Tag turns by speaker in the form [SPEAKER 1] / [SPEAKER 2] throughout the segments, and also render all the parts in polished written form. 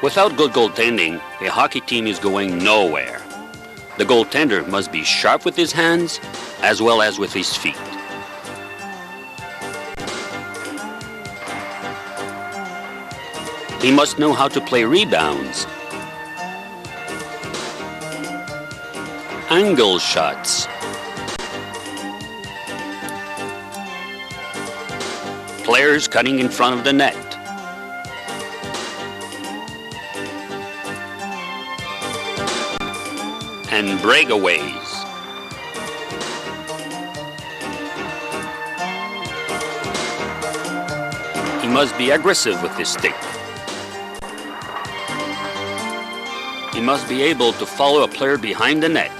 [SPEAKER 1] Without good goaltending, a hockey team is going nowhere. The goaltender must be sharp with his hands as well as with his feet. He must know how to play rebounds, angle shots, players cutting in front of the net, and breakaways. He must be aggressive with his stick. He must be able to follow a player behind the net.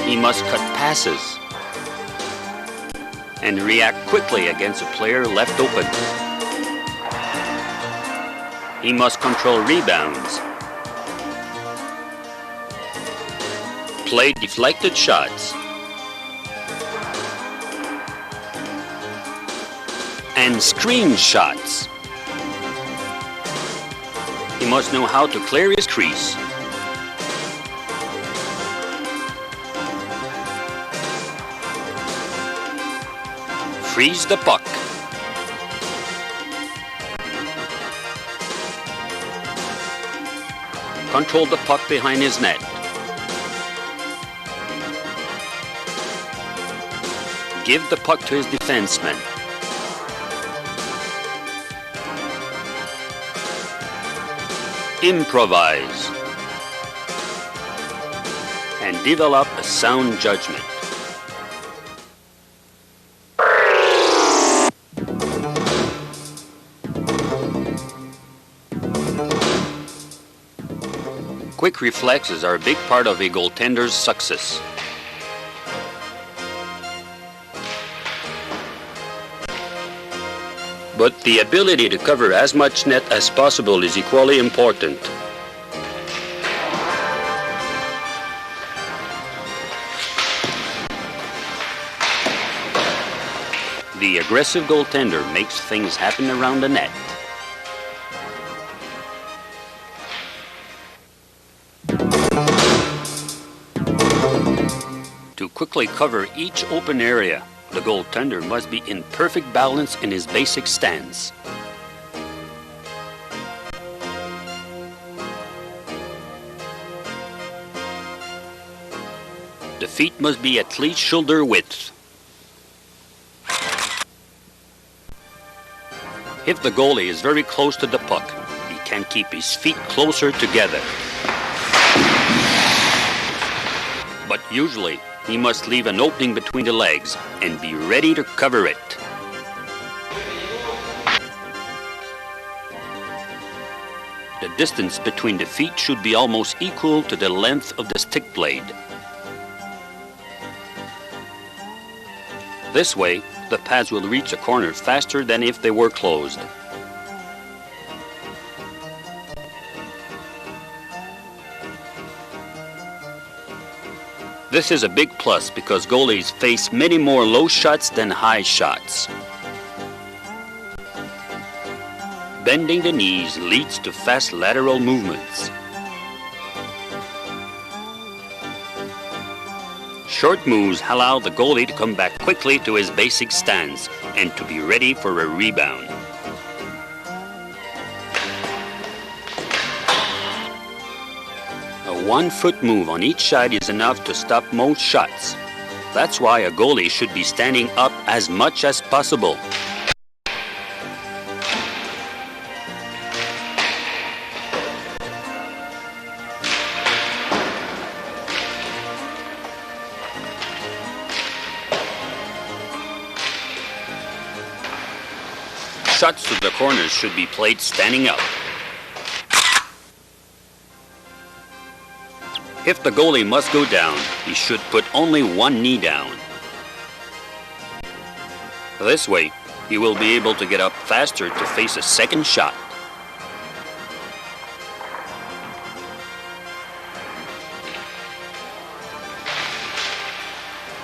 [SPEAKER 1] He must cut passes and react quickly against a player left open. He must control rebounds, play deflected shots, and screen shots. He must know how to clear his crease. Freeze the puck. Control the puck behind his net. Give the puck to his defenseman. Improvise. And develop a sound judgment. Quick reflexes are a big part of a goaltender's success. But the ability to cover as much net as possible is equally important. The aggressive goaltender makes things happen around the net. To quickly cover each open area, the goaltender must be in perfect balance in his basic stance. The feet must be at least shoulder width. If the goalie is very close to the puck, he can keep his feet closer together. But usually, he must leave an opening between the legs and be ready to cover it. The distance between the feet should be almost equal to the length of the stick blade. This way, the pads will reach the corner faster than if they were closed. This is a big plus because goalies face many more low shots than high shots. Bending the knees leads to fast lateral movements. Short moves allow the goalie to come back quickly to his basic stance and to be ready for a rebound. A 1-foot move on each side is enough to stop most shots. That's why a goalie should be standing up as much as possible. Shots to the corners should be played standing up. If the goalie must go down, he should put only one knee down. This way, he will be able to get up faster to face a second shot.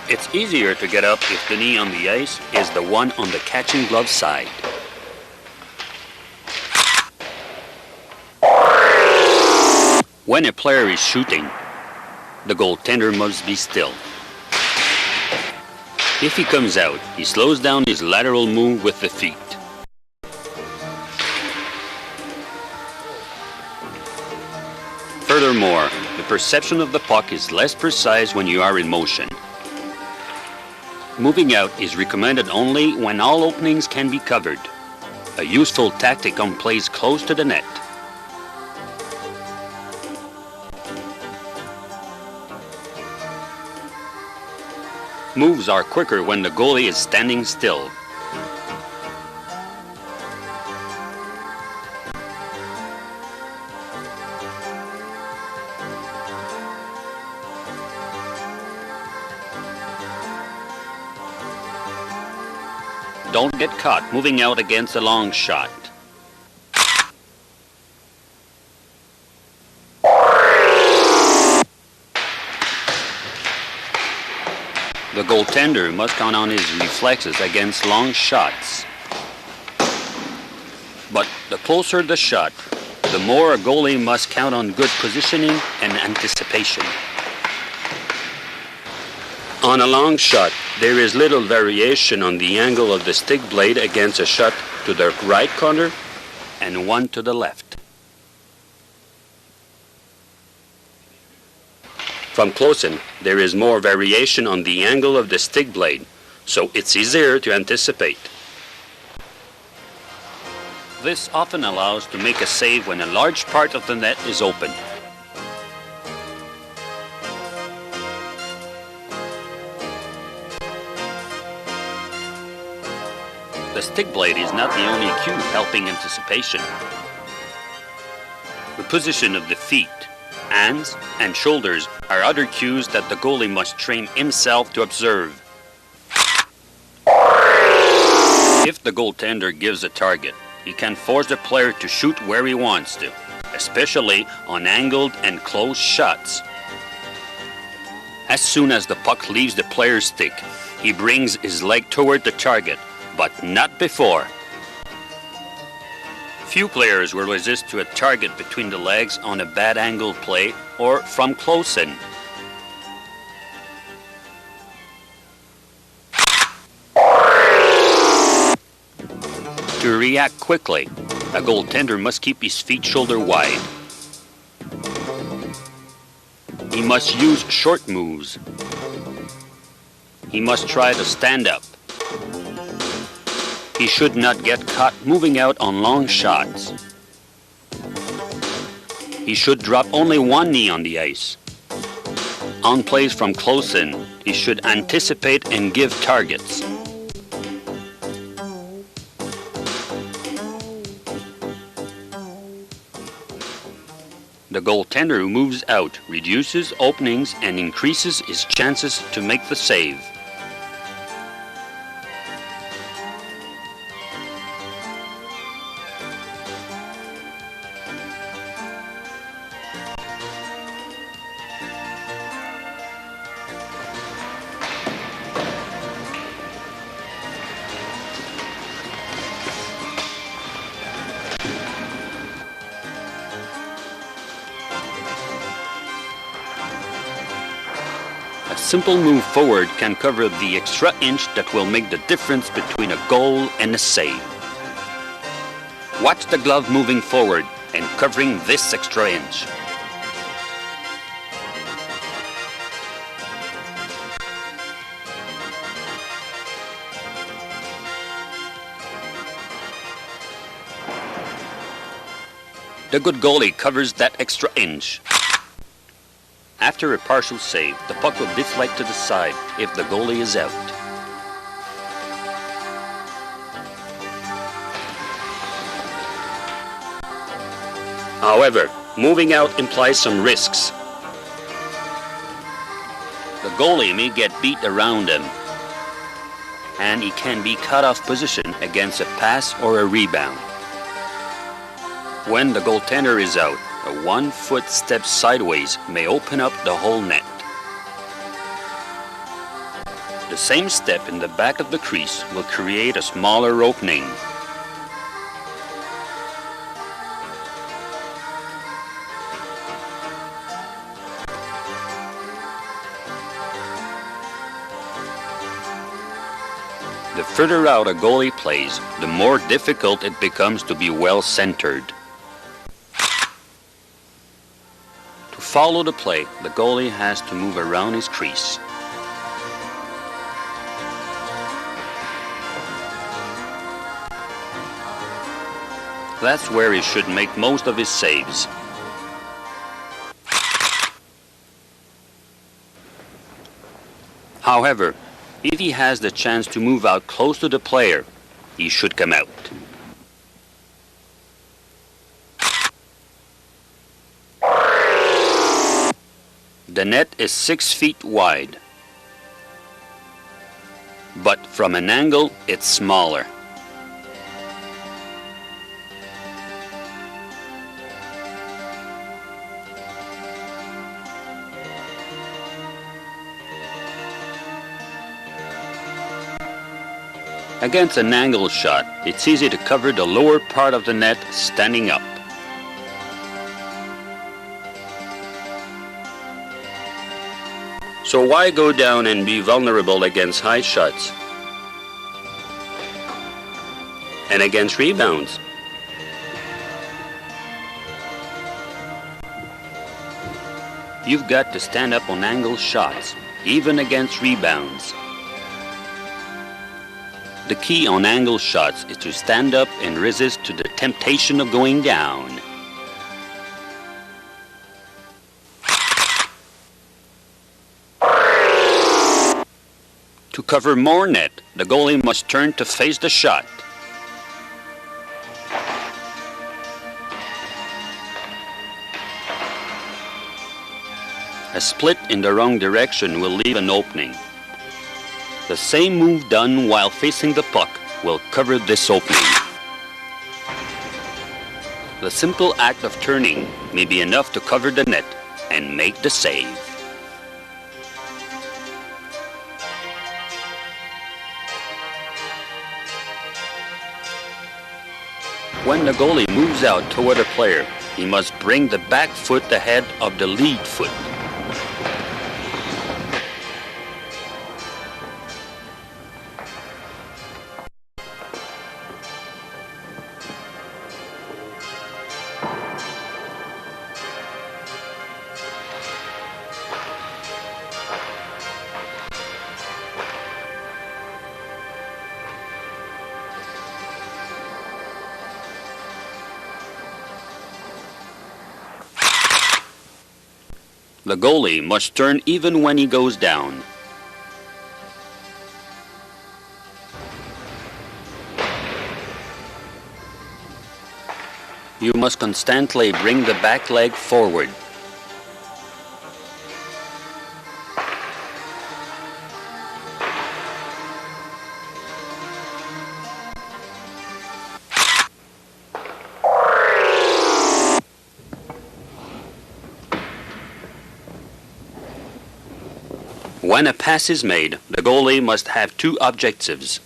[SPEAKER 1] It's easier to get up if the knee on the ice is the one on the catching glove side. When a player is shooting, the goaltender must be still. If he comes out, he slows down his lateral move with the feet. Furthermore, the perception of the puck is less precise when you are in motion. Moving out is recommended only when all openings can be covered, a useful tactic on plays close to the net. Moves are quicker when the goalie is standing still. Don't get caught moving out against a long shot. The goaltender must count on his reflexes against long shots. But the closer the shot, the more a goalie must count on good positioning and anticipation. On a long shot, there is little variation on the angle of the stick blade against a shot to the right corner and one to the left. From close in, there is more variation on the angle of the stick blade, so it's easier to anticipate. This often allows to make a save when a large part of the net is open. The stick blade is not the only cue helping anticipation. The position of the feet, hands, and shoulders are other cues that the goalie must train himself to observe. If the goaltender gives a target, he can force the player to shoot where he wants to, especially on angled and close shots. As soon as the puck leaves the player's stick, he brings his leg toward the target, but not before. Few players will resist to a target between the legs on a bad angle play or from close in. To react quickly, a goaltender must keep his feet shoulder wide. He must use short moves. He must try to stand up. He should not get caught moving out on long shots. He should drop only one knee on the ice. On plays from close in, he should anticipate and give targets. The goaltender who moves out reduces openings and increases his chances to make the save. A simple move forward can cover the extra inch that will make the difference between a goal and a save. Watch the glove moving forward and covering this extra inch. The good goalie covers that extra inch. After a partial save, the puck will deflect to the side if the goalie is out. However, moving out implies some risks. The goalie may get beat around him, and he can be cut off position against a pass or a rebound. When the goaltender is out, a 1 foot step sideways may open up the whole net. The same step in the back of the crease will create a smaller opening. The further out a goalie plays, the more difficult it becomes to be well centered. To follow the play, the goalie has to move around his crease. That's where he should make most of his saves. However, if he has the chance to move out close to the player, he should come out. The net is 6 feet wide, but from an angle it's smaller. Against an angle shot, it's easy to cover the lower part of the net standing up. So why go down and be vulnerable against high shots? And against rebounds? You've got to stand up on angle shots, even against rebounds. The key on angle shots is to stand up and resist to the temptation of going down. To cover more net, the goalie must turn to face the shot. A split in the wrong direction will leave an opening. The same move done while facing the puck will cover this opening. The simple act of turning may be enough to cover the net and make the save. When the goalie moves out toward a player, he must bring the back foot ahead of the lead foot. The goalie must turn even when he goes down. You must constantly bring the back leg forward. When a pass is made, the goalie must have two objectives.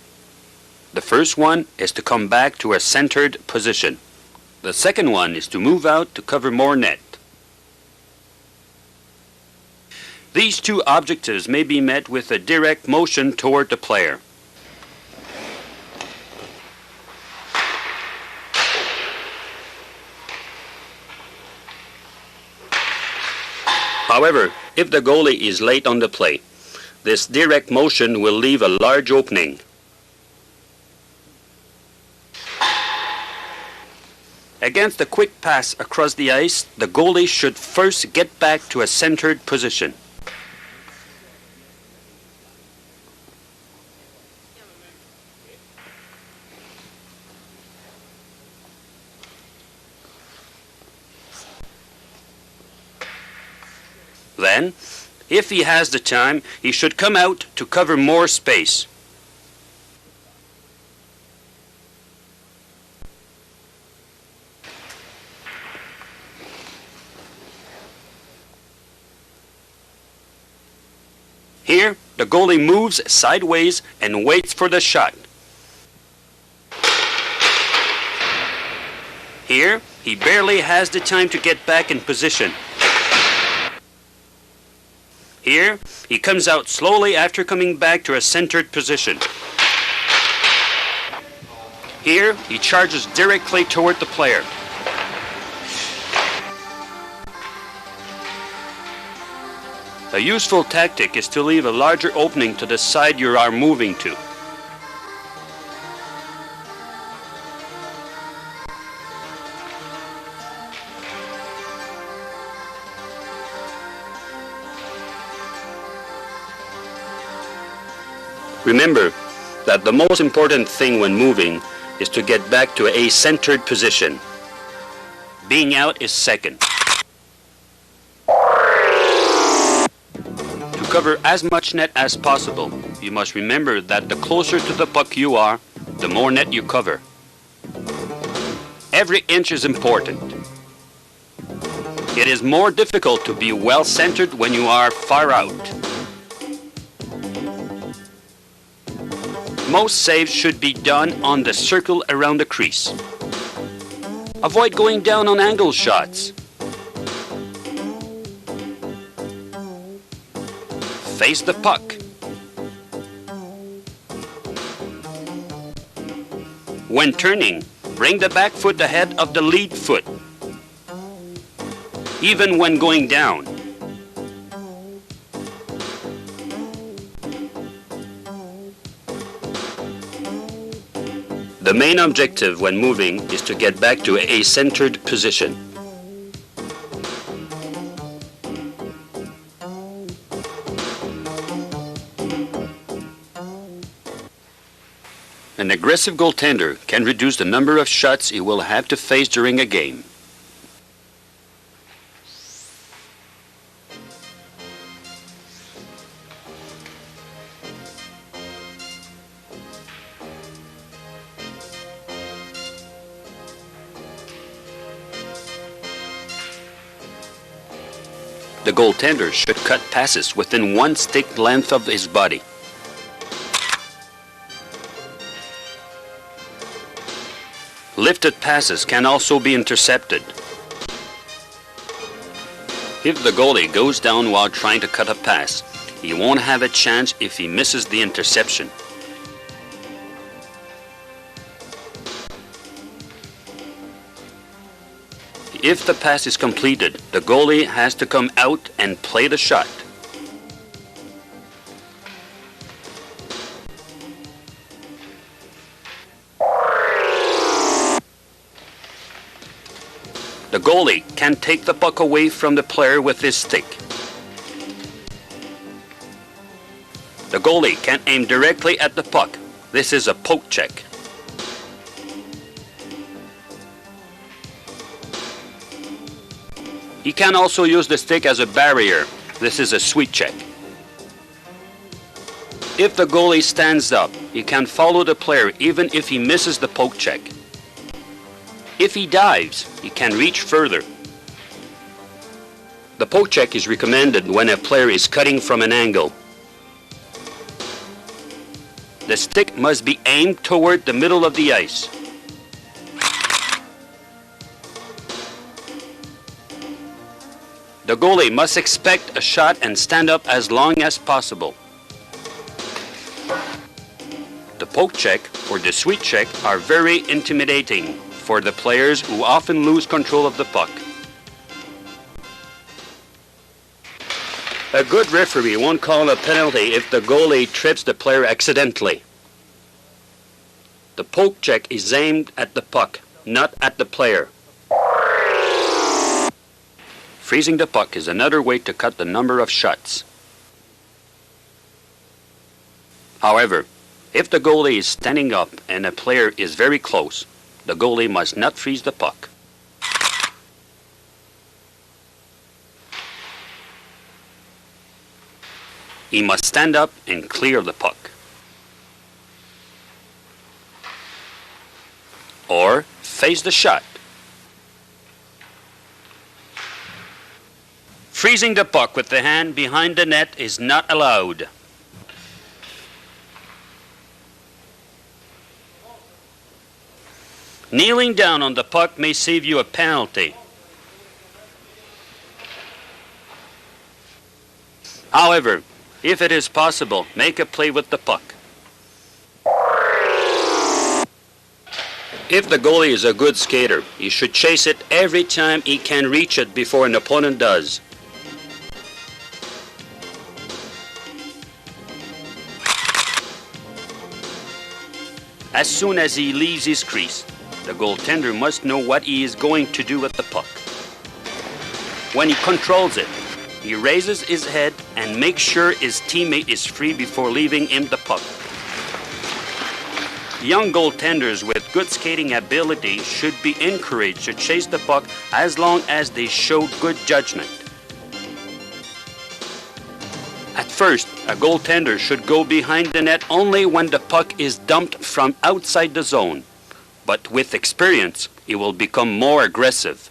[SPEAKER 1] The first one is to come back to a centered position. The second one is to move out to cover more net. These two objectives may be met with a direct motion toward the player. However, if the goalie is late on the play, this direct motion will leave a large opening. Against a quick pass across the ice, the goalie should first get back to a centered position. Then, if he has the time, he should come out to cover more space. Here, the goalie moves sideways and waits for the shot. Here, he barely has the time to get back in position. Here, he comes out slowly after coming back to a centered position. Here, he charges directly toward the player. A useful tactic is to leave a larger opening to the side you are moving to. Remember that the most important thing when moving is to get back to a centered position. Being out is second. To cover as much net as possible, you must remember that the closer to the puck you are, the more net you cover. Every inch is important. It is more difficult to be well centered when you are far out. Most saves should be done on the circle around the crease. Avoid going down on angle shots. Face the puck. When turning, bring the back foot ahead of the lead foot. Even when going down. The main objective when moving is to get back to a centered position. An aggressive goaltender can reduce the number of shots he will have to face during a game. The goaltender should cut passes within one stick length of his body. Lifted passes can also be intercepted. If the goalie goes down while trying to cut a pass, he won't have a chance if he misses the interception. If the pass is completed, the goalie has to come out and play the shot. The goalie can take the puck away from the player with his stick. The goalie can aim directly at the puck. This is a poke check. He can also use the stick as a barrier. This is a sweep check. If the goalie stands up, he can follow the player even if he misses the poke check. If he dives, he can reach further. The poke check is recommended when a player is cutting from an angle. The stick must be aimed toward the middle of the ice. The goalie must expect a shot and stand up as long as possible. The poke check or the sweep check are very intimidating for the players who often lose control of the puck. A good referee won't call a penalty if the goalie trips the player accidentally. The poke check is aimed at the puck, not at the player. Freezing the puck is another way to cut the number of shots. However, if the goalie is standing up and a player is very close, the goalie must not freeze the puck. He must stand up and clear the puck. Or face the shot. Freezing the puck with the hand behind the net is not allowed. Kneeling down on the puck may save you a penalty. However, if it is possible, make a play with the puck. If the goalie is a good skater, he should chase it every time he can reach it before an opponent does. As soon as he leaves his crease, the goaltender must know what he is going to do with the puck. When he controls it, he raises his head and makes sure his teammate is free before leaving him the puck. Young goaltenders with good skating ability should be encouraged to chase the puck as long as they show good judgment. At first, a goaltender should go behind the net only when the puck is dumped from outside the zone, but with experience, he will become more aggressive.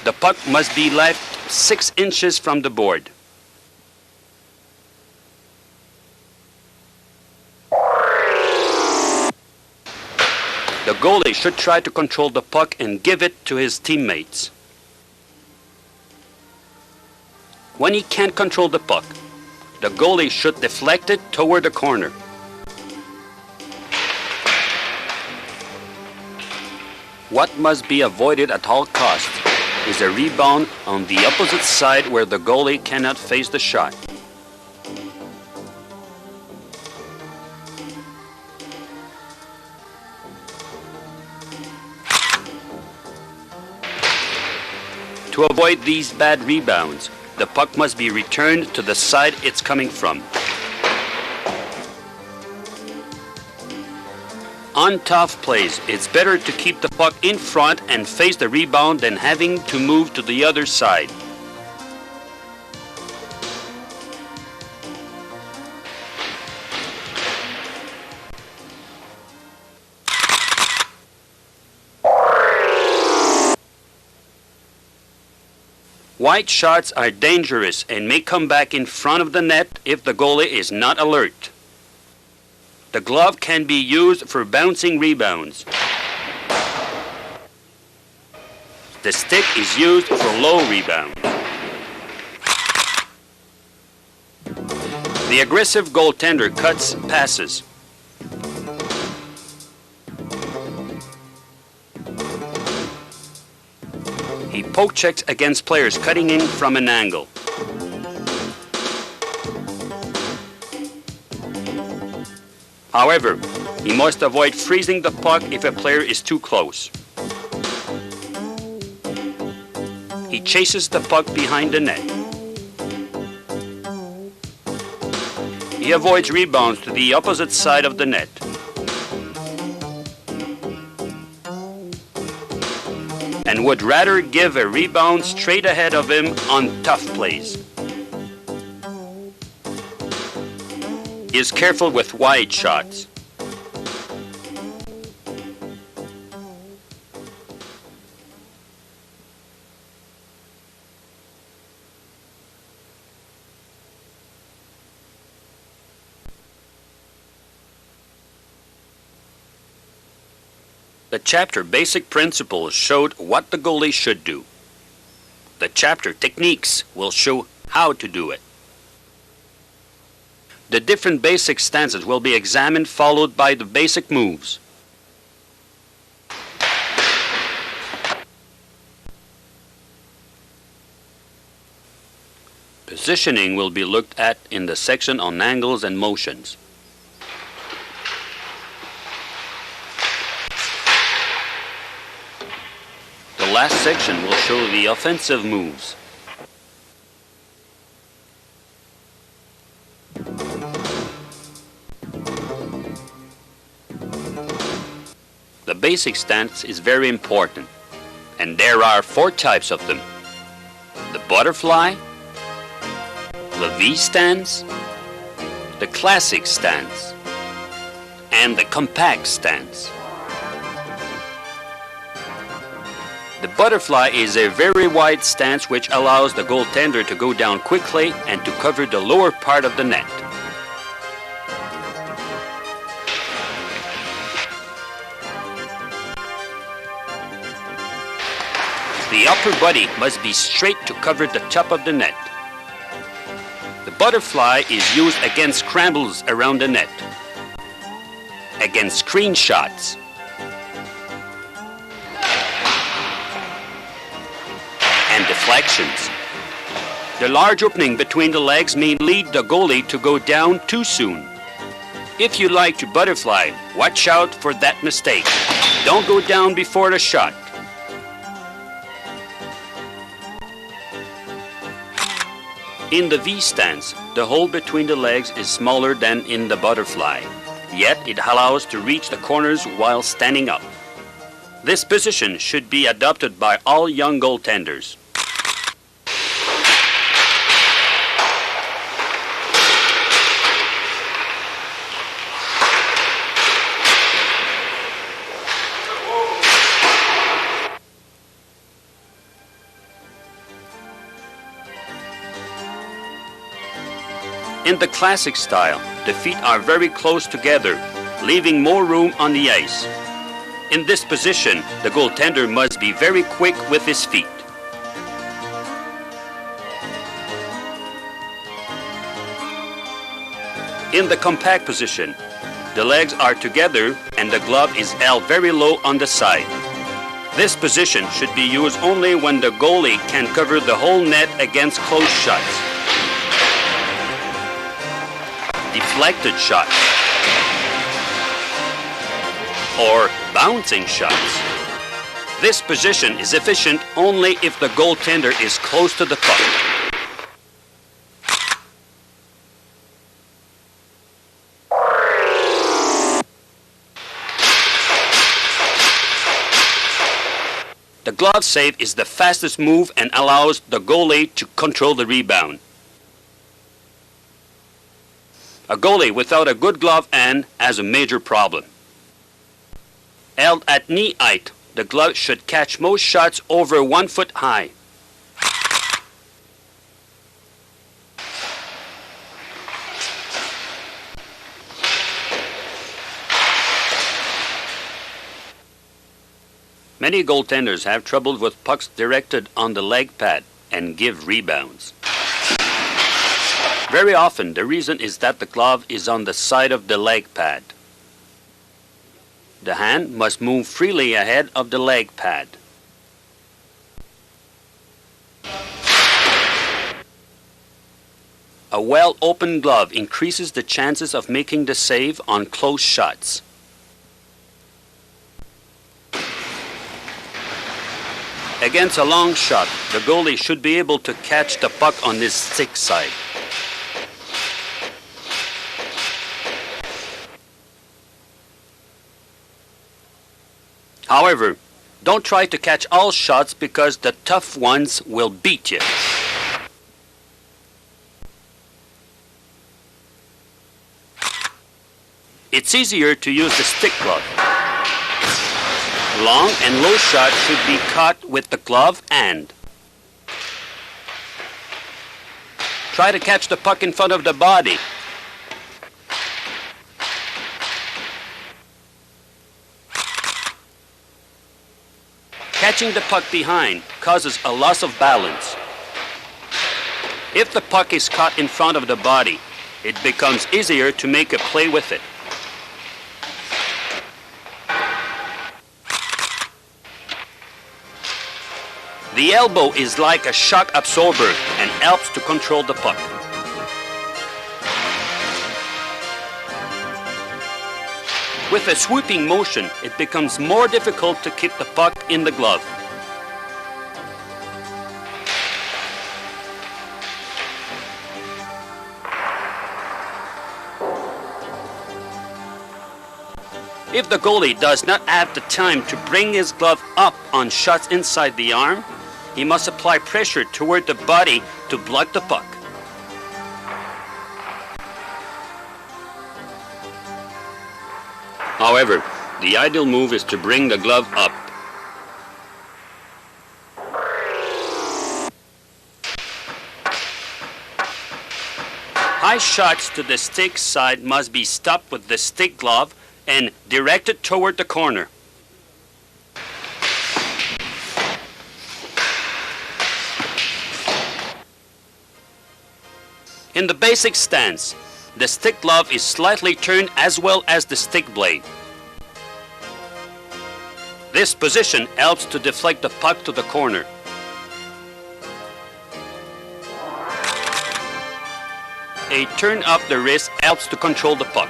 [SPEAKER 1] The puck must be left 6 inches from the board. The goalie should try to control the puck and give it to his teammates. When he can't control the puck, the goalie should deflect it toward the corner. What must be avoided at all costs is a rebound on the opposite side where the goalie cannot face the shot. To avoid these bad rebounds, the puck must be returned to the side it's coming from. On tough plays, it's better to keep the puck in front and face the rebound than having to move to the other side. Wide shots are dangerous and may come back in front of the net if the goalie is not alert. The glove can be used for bouncing rebounds. The stick is used for low rebounds. The aggressive goaltender cuts passes. He poke checks against players cutting in from an angle. However, he must avoid freezing the puck if a player is too close. He chases the puck behind the net. He avoids rebounds to the opposite side of the net. And would rather give a rebound straight ahead of him on tough plays. He is careful with wide shots. The chapter Basic Principles showed what the goalie should do. The chapter Techniques will show how to do it. The different basic stances will be examined, followed by the basic moves. Positioning will be looked at in the section on angles and motions. The last section will show the offensive moves. The basic stance is very important, and there are 4 types of them: the butterfly, the V stance, the classic stance, and the compact stance. The butterfly is a very wide stance which allows the goaltender to go down quickly and to cover the lower part of the net. The upper body must be straight to cover the top of the net. The butterfly is used against scrambles around the net. against screen shots. And deflections. The large opening between the legs may lead the goalie to go down too soon. If you like to butterfly, watch out for that mistake. Don't go down before the shot. In the V stance, the hole between the legs is smaller than in the butterfly, yet it allows to reach the corners while standing up. This position should be adopted by all young goaltenders. In the classic style, the feet are very close together, leaving more room on the ice. In this position, the goaltender must be very quick with his feet. In the compact position, the legs are together and the glove is held very low on the side. This position should be used only when the goalie can cover the whole net against close shots. Deflected shots or bouncing shots. This position is efficient only if the goaltender is close to the puck. The glove save is the fastest move and allows the goalie to control the rebound. A goalie without a good glove hand has a major problem. Held at knee height, the glove should catch most shots over 1 foot high. Many goaltenders have trouble with pucks directed on the leg pad and give rebounds. Very often, the reason is that the glove is on the side of the leg pad. The hand must move freely ahead of the leg pad. A well-opened glove increases the chances of making the save on close shots. Against a long shot, the goalie should be able to catch the puck on his stick side. However, don't try to catch all shots because the tough ones will beat you. It's easier to use the stick glove. Long and low shots should be caught with the glove hand. Try to catch the puck in front of the body. Catching the puck behind causes a loss of balance. If the puck is caught in front of the body, it becomes easier to make a play with it. The elbow is like a shock absorber and helps to control the puck. With a sweeping motion, it becomes more difficult to keep the puck in the glove. If the goalie does not have the time to bring his glove up on shots inside the arm, he must apply pressure toward the body to block the puck. However, the ideal move is to bring the glove up. High shots to the stick side must be stopped with the stick glove and directed toward the corner. In the basic stance, the stick glove is slightly turned as well as the stick blade. This position helps to deflect the puck to the corner. A turn up the wrist helps to control the puck.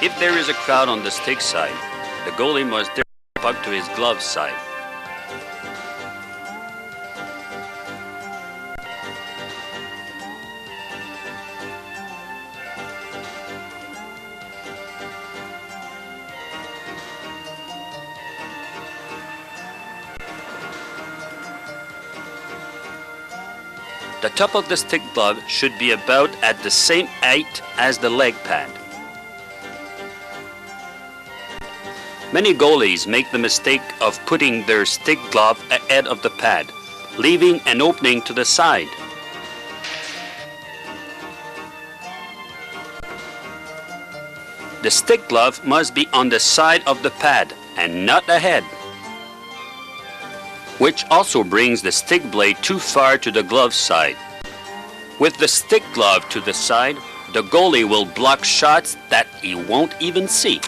[SPEAKER 1] If there is a crowd on the stick side, the goalie must direct the puck to his glove side. The top of the stick glove should be about at the same height as the leg pad. Many goalies make the mistake of putting their stick glove ahead of the pad, leaving an opening to the side. The stick glove must be on the side of the pad and not ahead, which also brings the stick blade too far to the glove side. With the stick glove to the side, the goalie will block shots that he won't even see.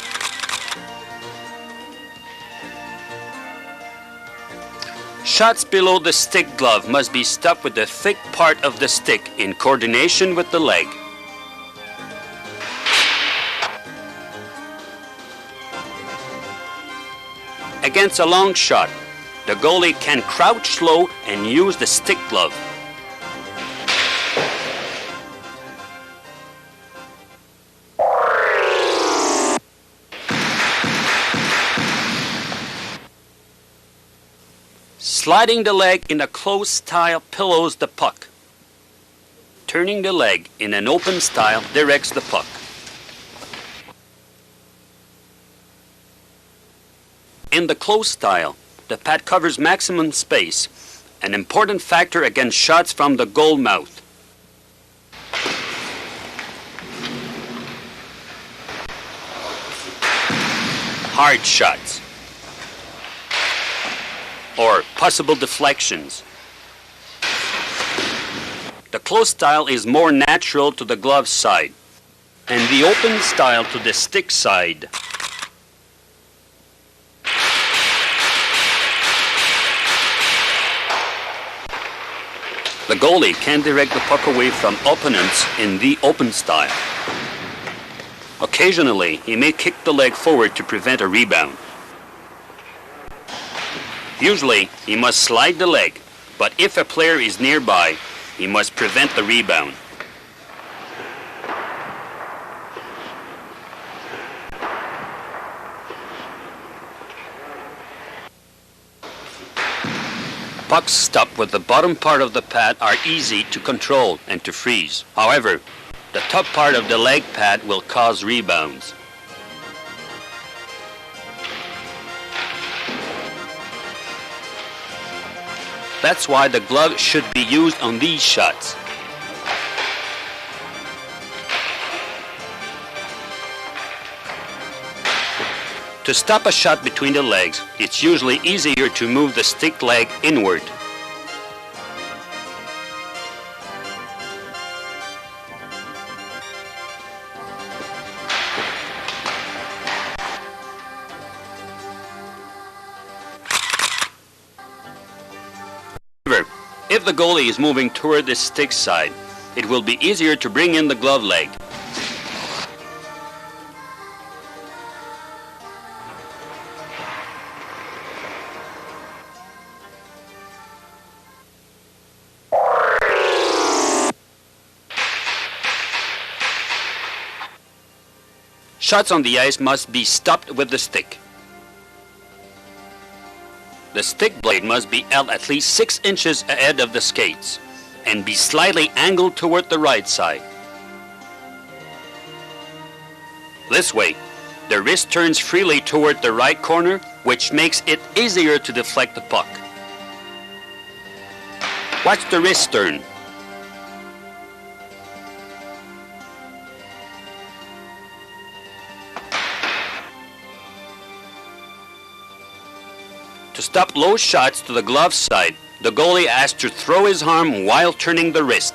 [SPEAKER 1] Shots below the stick glove must be stopped with the thick part of the stick in coordination with the leg. Against a long shot, the goalie can crouch low and use the stick glove. Sliding the leg in a closed style pillows the puck. Turning the leg in an open style directs the puck. In the closed style, the pad covers maximum space, an important factor against shots from the goal mouth. Hard shots or possible deflections. The closed style is more natural to the glove side, and the open style to the stick side. The goalie can direct the puck away from opponents in the open style. Occasionally, he may kick the leg forward to prevent a rebound. Usually, he must slide the leg, but if a player is nearby, he must prevent the rebound. Pucks stopped with the bottom part of the pad are easy to control and to freeze. However, the top part of the leg pad will cause rebounds. That's why the glove should be used on these shots. To stop a shot between the legs, it's usually easier to move the stick leg inward. However, if the goalie is moving toward the stick side, it will be easier to bring in the glove leg. Shots on the ice must be stopped with the stick. The stick blade must be held at least 6 inches ahead of the skates and be slightly angled toward the right side. This way, the wrist turns freely toward the right corner, which makes it easier to deflect the puck. Watch the wrist turn. To stop low shots to the glove side, the goalie has to throw his arm while turning the wrist.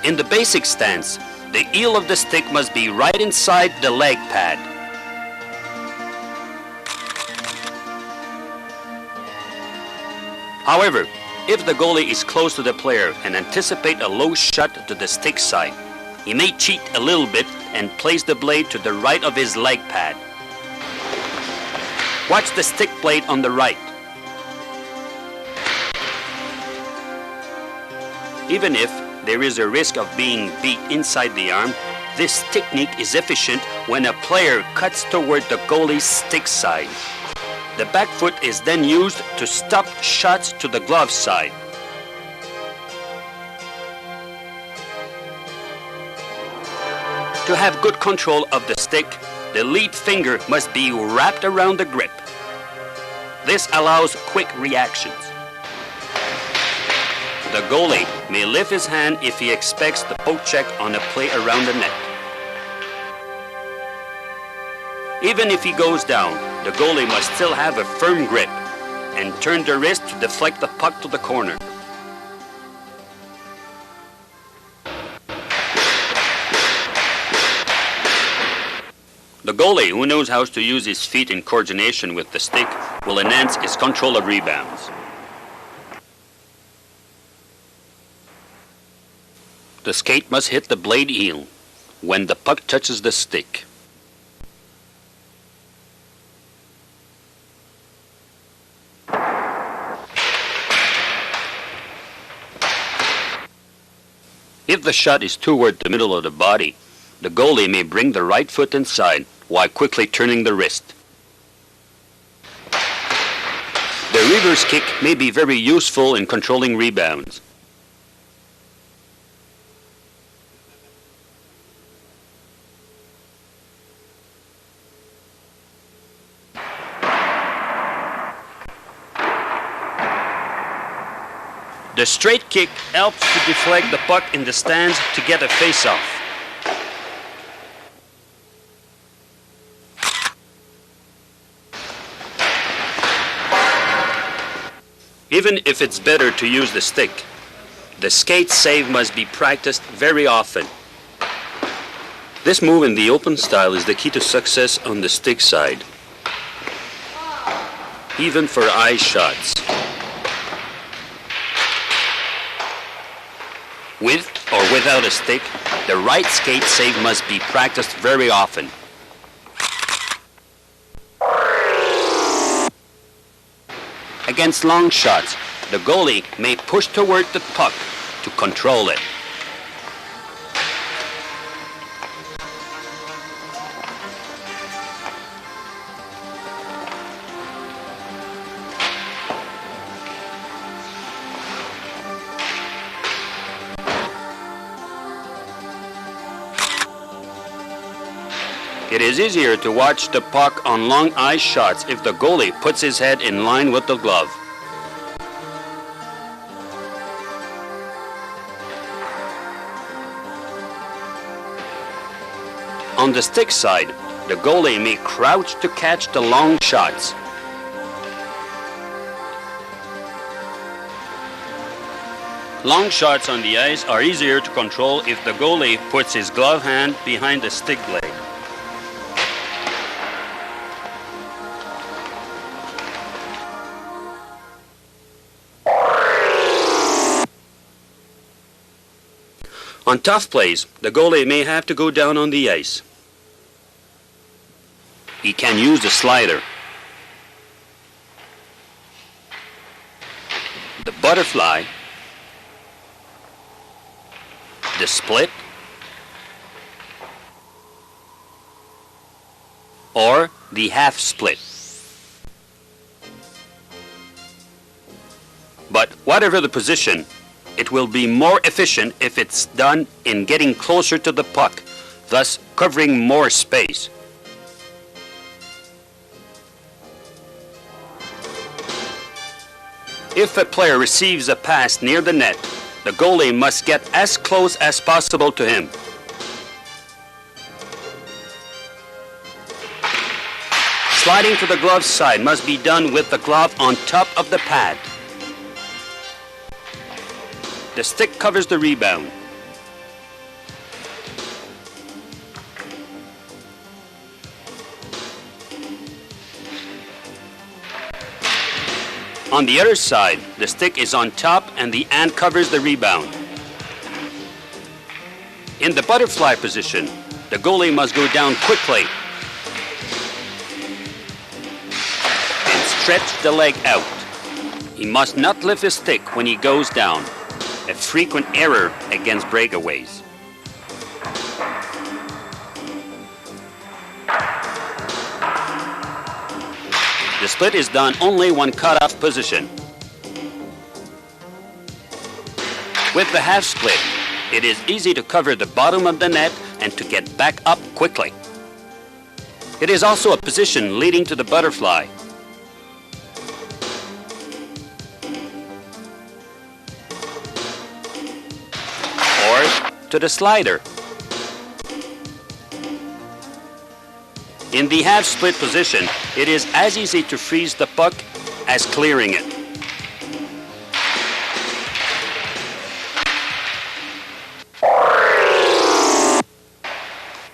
[SPEAKER 1] In the basic stance, the heel of the stick must be right inside the leg pad. However, if the goalie is close to the player and anticipate a low shot to the stick side, he may cheat a little bit and place the blade to the right of his leg pad. Watch the stick blade on the right. Even if there is a risk of being beat inside the arm, this technique is efficient when a player cuts toward the goalie's stick side. The back foot is then used to stop shots to the glove side. To have good control of the stick, the lead finger must be wrapped around the grip. This allows quick reactions. The goalie may lift his hand if he expects the poke check on a play around the net. Even if he goes down, the goalie must still have a firm grip and turn the wrist to deflect the puck to the corner. The goalie who knows how to use his feet in coordination with the stick will enhance his control of rebounds. The skate must hit the blade heel when the puck touches the stick. If the shot is toward the middle of the body, the goalie may bring the right foot inside while quickly turning the wrist. The reverse kick may be very useful in controlling rebounds. The straight kick helps to deflect the puck in the stands to get a face-off. Even if it's better to use the stick, the skate save must be practiced very often. This move in the open style is the key to success on the stick side, even for high shots. With or without a stick, the right skate save must be practiced very often. Against long shots, the goalie may push toward the puck to control it. It is easier to watch the puck on long ice shots if the goalie puts his head in line with the glove. On the stick side, the goalie may crouch to catch the long shots. Long shots on the ice are easier to control if the goalie puts his glove hand behind the stick blade. On tough plays, the goalie may have to go down on the ice. He can use the slider, the butterfly, the split, or the half split. But whatever the position, it will be more efficient if it's done in getting closer to the puck, thus covering more space. If a player receives a pass near the net, the goalie must get as close as possible to him. Sliding to the glove side must be done with the glove on top of the pad. The stick covers the rebound. On the other side, the stick is on top and the end covers the rebound. In the butterfly position, the goalie must go down quickly and stretch the leg out. He must not lift his stick when he goes down, a frequent error against breakaways. The split is done only when cut-off position. With the half split, it is easy to cover the bottom of the net and to get back up quickly. It is also a position leading to the butterfly. Or to the slider. In the half-split position, it is as easy to freeze the puck as clearing it.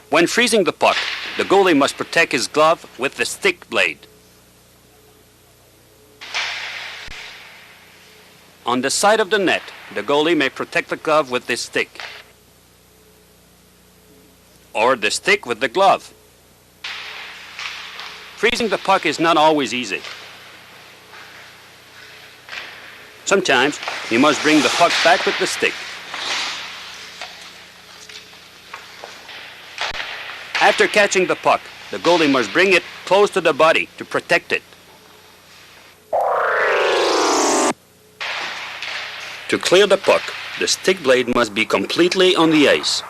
[SPEAKER 1] When freezing the puck, the goalie must protect his glove with the stick blade. On the side of the net, the goalie may protect the glove with the stick, or the stick with the glove. Freezing the puck is not always easy. Sometimes you must bring the puck back with the stick. After catching the puck, the goalie must bring it close to the body to protect it. To clear the puck, the stick blade must be completely on the ice.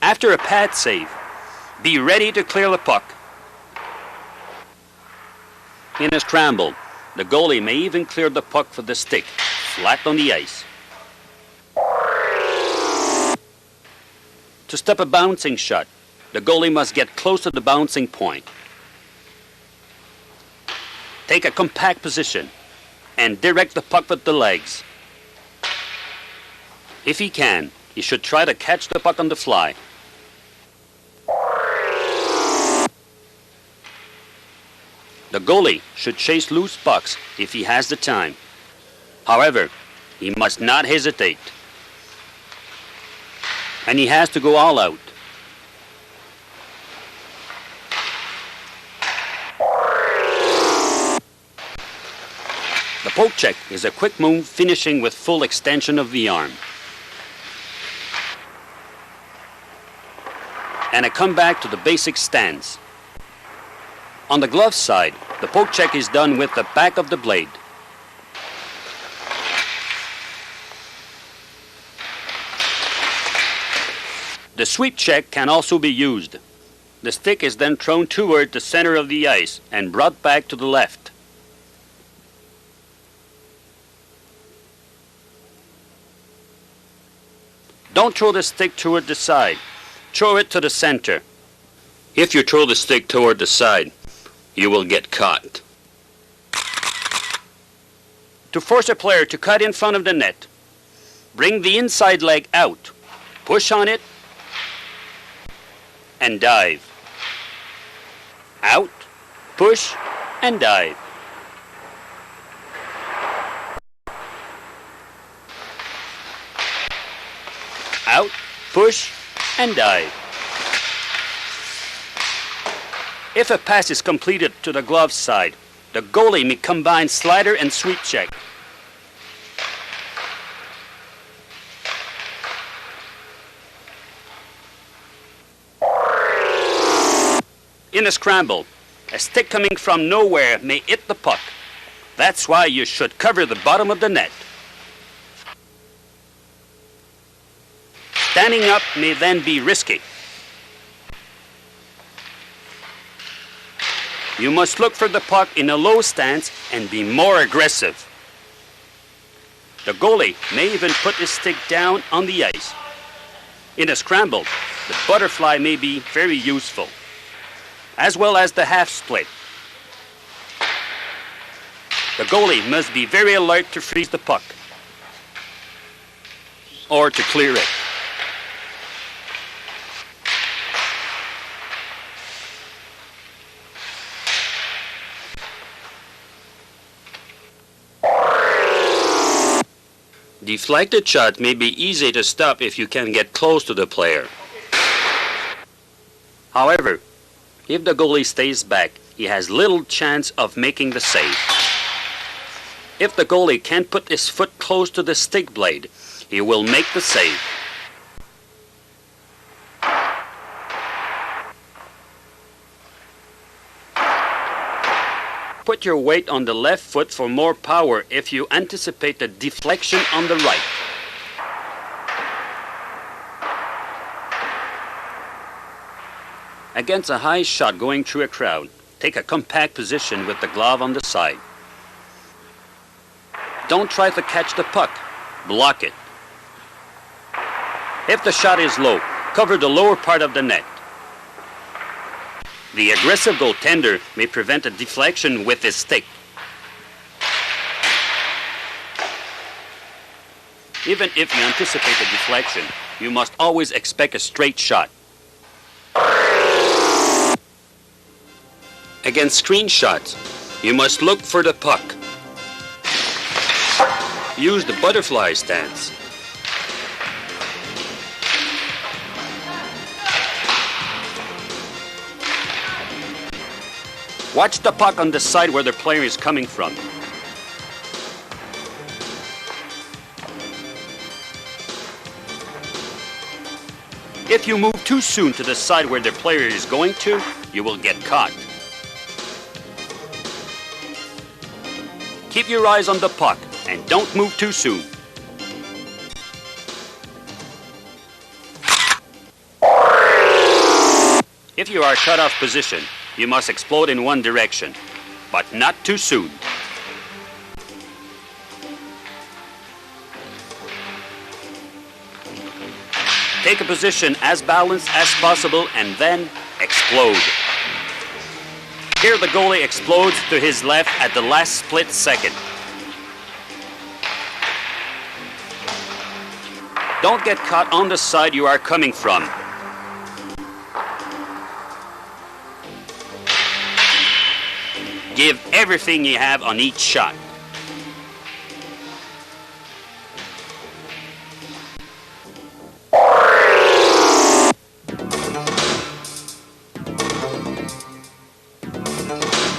[SPEAKER 1] After a pad save, be ready to clear the puck. In a scramble, the goalie may even clear the puck with the stick, flat on the ice. To stop a bouncing shot, the goalie must get close to the bouncing point. Take a compact position and direct the puck with the legs. If he can, he should try to catch the puck on the fly. The goalie should chase loose pucks if he has the time. However, he must not hesitate. And he has to go all out. The poke check is a quick move finishing with full extension of the arm. And a comeback to the basic stance. On the glove side, the poke check is done with the back of the blade. The sweep check can also be used. The stick is then thrown toward the center of the ice and brought back to the left. Don't throw the stick toward the side. Throw it to the center. If you throw the stick toward the side, you will get caught. To force a player to cut in front of the net, bring the inside leg out, push on it, and dive. Out, push, and dive. Out, push, and dive. If a pass is completed to the glove side, the goalie may combine slider and sweep check. In a scramble, a stick coming from nowhere may hit the puck. That's why you should cover the bottom of the net. Standing up may then be risky. you must look for the puck in a low stance and be more aggressive. The goalie may even put his stick down on the ice. In a scramble, the butterfly may be very useful, as well as the half split. The goalie must be very alert to freeze the puck or to clear it. Deflected shot may be easy to stop if you can get close to the player. However, if the goalie stays back, he has little chance of making the save. If the goalie can't put his foot close to the stick blade, he will make the save. Put your weight on the left foot for more power if you anticipate the deflection on the right. Against a high shot going through a crowd, take a compact position with the glove on the side. Don't try to catch the puck, block it. If the shot is low, cover the lower part of the net. The aggressive goaltender may prevent a deflection with his stick. Even if you anticipate a deflection, you must always expect a straight shot. Against screen shots, you must look for the puck. Use the butterfly stance. Watch the puck on the side where the player is coming from. If you move too soon to the side where the player is going to, you will get caught. Keep your eyes on the puck and don't move too soon. If you are cut off position, you must explode in one direction, but not too soon. Take a position as balanced as possible and then explode. Here the goalie explodes to his left at the last split second. Don't get caught on the side you are coming from. Give everything you have on each shot.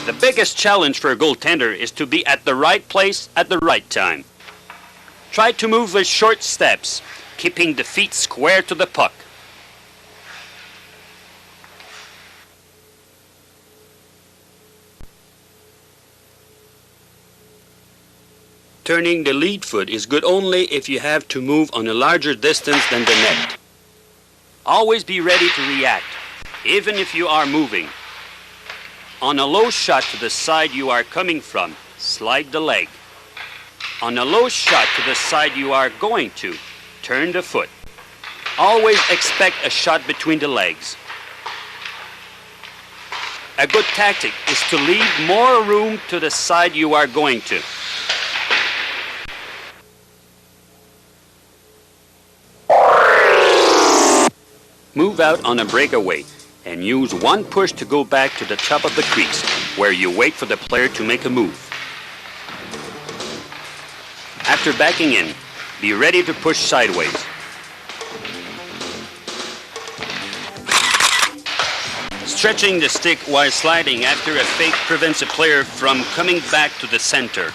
[SPEAKER 1] The biggest challenge for a goaltender is to be at the right place at the right time. Try to move with short steps, keeping the feet square to the puck. Turning the lead foot is good only if you have to move on a larger distance than the net. Always be ready to react, even if you are moving. On a low shot to the side you are coming from, slide the leg. On a low shot to the side you are going to, turn the foot. Always expect a shot between the legs. A good tactic is to leave more room to the side you are going to. Move out on a breakaway and use one push to go back to the top of the crease, where you wait for the player to make a move. After backing in, be ready to push sideways. Stretching the stick while sliding after a fake prevents a player from coming back to the center.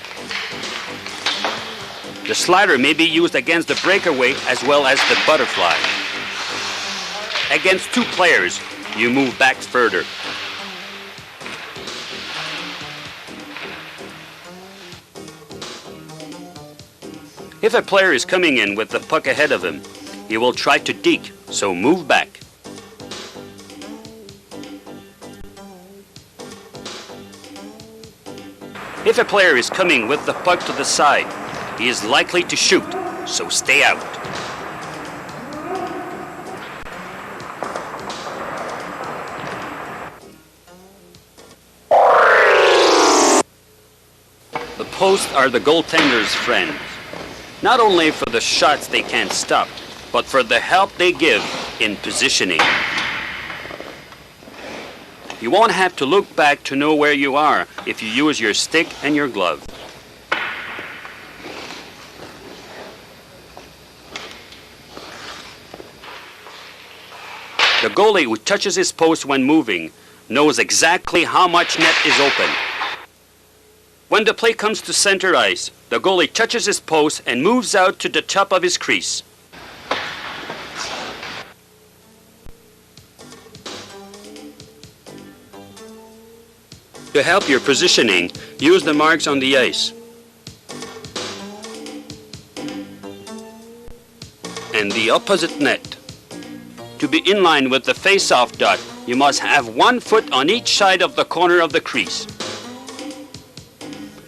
[SPEAKER 1] The slider may be used against the breakaway as well as the butterfly. Against two players, you move back further. If a player is coming in with the puck ahead of him, he will try to deke, so move back. If a player is coming with the puck to the side, he is likely to shoot, so stay out. The posts are the goaltender's friends, not only for the shots they can't stop, but for the help they give in positioning. You won't have to look back to know where you are if you use your stick and your glove. The goalie who touches his post when moving knows exactly how much net is open. When the play comes to center ice, the goalie touches his post and moves out to the top of his crease. To help your positioning, use the marks on the ice and the opposite net. To be in line with the face-off dot, you must have 1 foot on each side of the corner of the crease.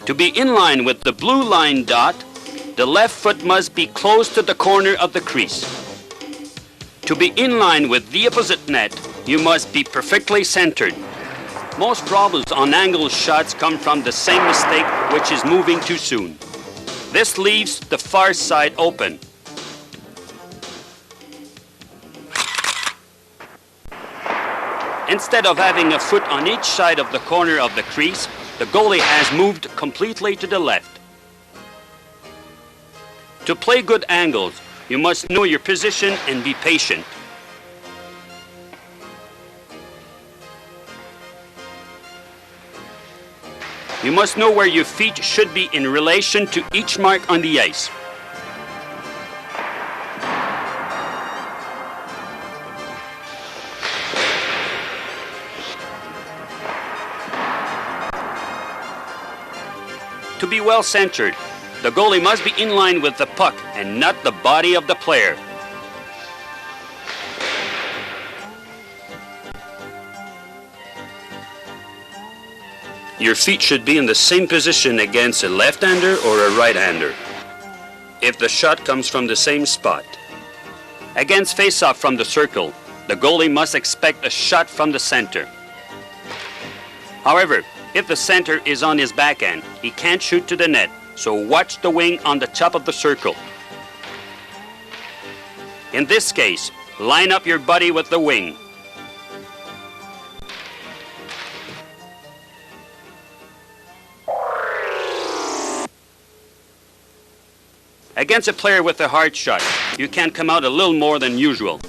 [SPEAKER 1] To be in line with the blue line dot, the left foot must be close to the corner of the crease. To be in line with the opposite net, you must be perfectly centered. Most problems on angle shots come from the same mistake, which is moving too soon. This leaves the far side open. Instead of having a foot on each side of the corner of the crease, the goalie has moved completely to the left. To play good angles, you must know your position and be patient. You must know where your feet should be in relation to each mark on the ice. To be well centered, the goalie must be in line with the puck and not the body of the player. Your feet should be in the same position against a left-hander or a right-hander, if the shot comes from the same spot. Against face-off from the circle, the goalie must expect a shot from the center. However, if the center is on his backhand, he can't shoot to the net, so watch the wing on the top of the circle. In this case, line up your body with the wing. Against a player with a hard shot, you can come out a little more than usual.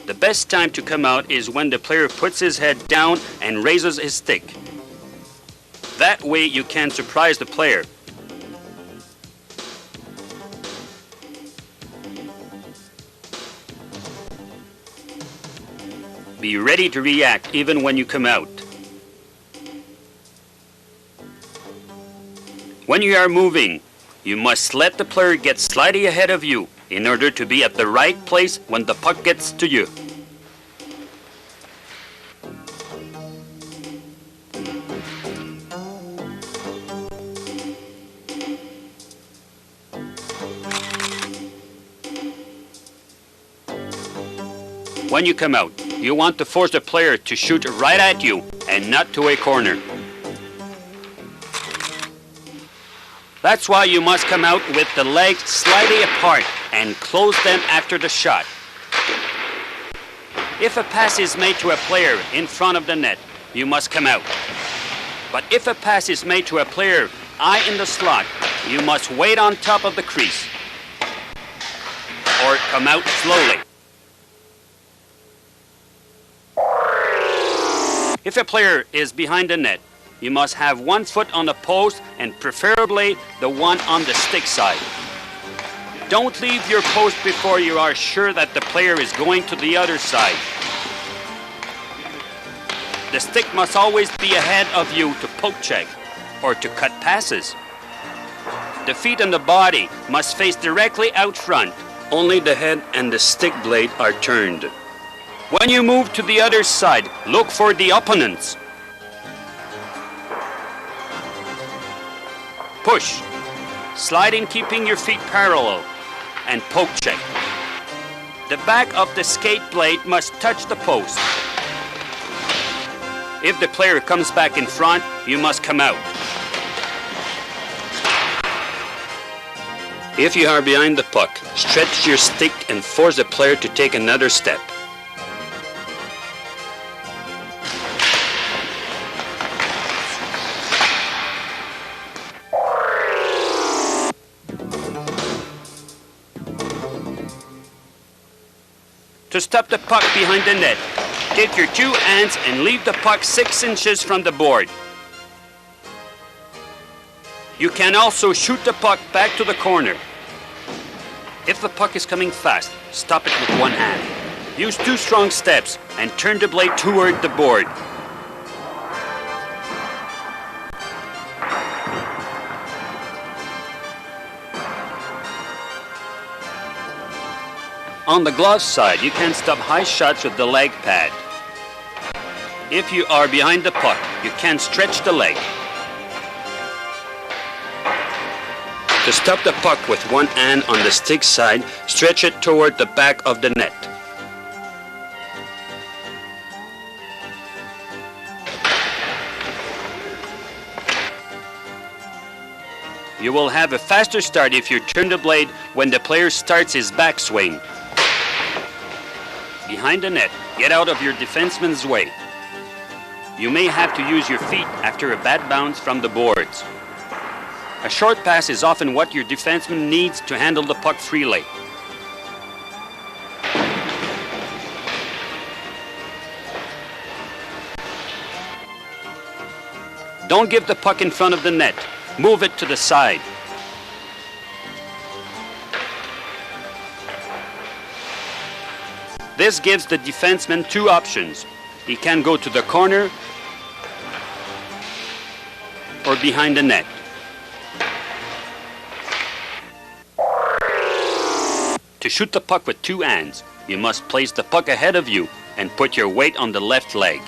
[SPEAKER 1] The best time to come out is when the player puts his head down and raises his stick. That way you can surprise the player. Be ready to react even when you come out. When you are moving, you must let the player get slightly ahead of you in order to be at the right place when the puck gets to you. When you come out, you want to force the player to shoot right at you and not to a corner. That's why you must come out with the legs slightly apart and close them after the shot. If a pass is made to a player in front of the net, you must come out. But if a pass is made to a player high in the slot, you must wait on top of the crease or come out slowly. If a player is behind the net, you must have 1 foot on the post and preferably the one on the stick side. Don't leave your post before you are sure that the player is going to the other side. The stick must always be ahead of you to poke check or to cut passes. The feet and the body must face directly out front Only the head and the stick blade are turned. When you move to the other side, look for the opponents. Push. Slide in keeping your feet parallel. And poke check. The back of the skate blade must touch the post. If the player comes back in front, you must come out. If you are behind the puck, stretch your stick and force the player to take another step. To stop the puck behind the net, take your two hands and leave the puck 6 inches from the board. You can also shoot the puck back to the corner. If the puck is coming fast, stop it with one hand. Use 2 strong steps and turn the blade toward the board. On the glove side, you can stop high shots with the leg pad. If you are behind the puck, you can stretch the leg. To stop the puck with one hand on the stick side, stretch it toward the back of the net. You will have a faster start if you turn the blade when the player starts his backswing. Behind the net, get out of your defenseman's way. You may have to use your feet after a bad bounce from the boards. A short pass is often what your defenseman needs to handle the puck freely. Don't give the puck in front of the net. Move it to the side. This gives the defenseman 2 options. He can go to the corner or behind the net. To shoot the puck with 2 hands, you must place the puck ahead of you and put your weight on the left leg.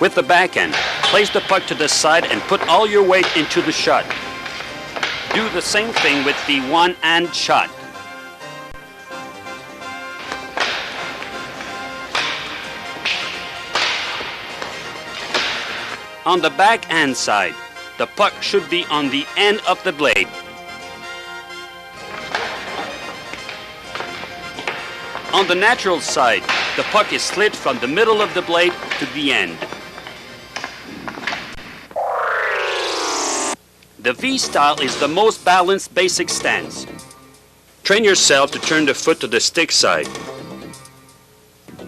[SPEAKER 1] With the backhand, place the puck to the side and put all your weight into the shot. Do the same thing with the one-hand shot. On the backhand side, the puck should be on the end of the blade. On the natural side, the puck is slid from the middle of the blade to the end. The V-style is the most balanced basic stance. Train yourself to turn the foot to the stick side.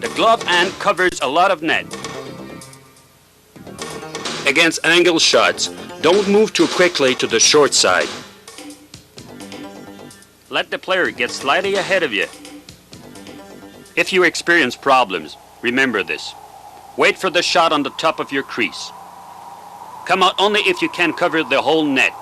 [SPEAKER 1] The glove hand covers a lot of net. Against angle shots, don't move too quickly to the short side. Let the player get slightly ahead of you. If you experience problems, remember this. Wait for the shot on the top of your crease. Come out only if you can cover the whole net.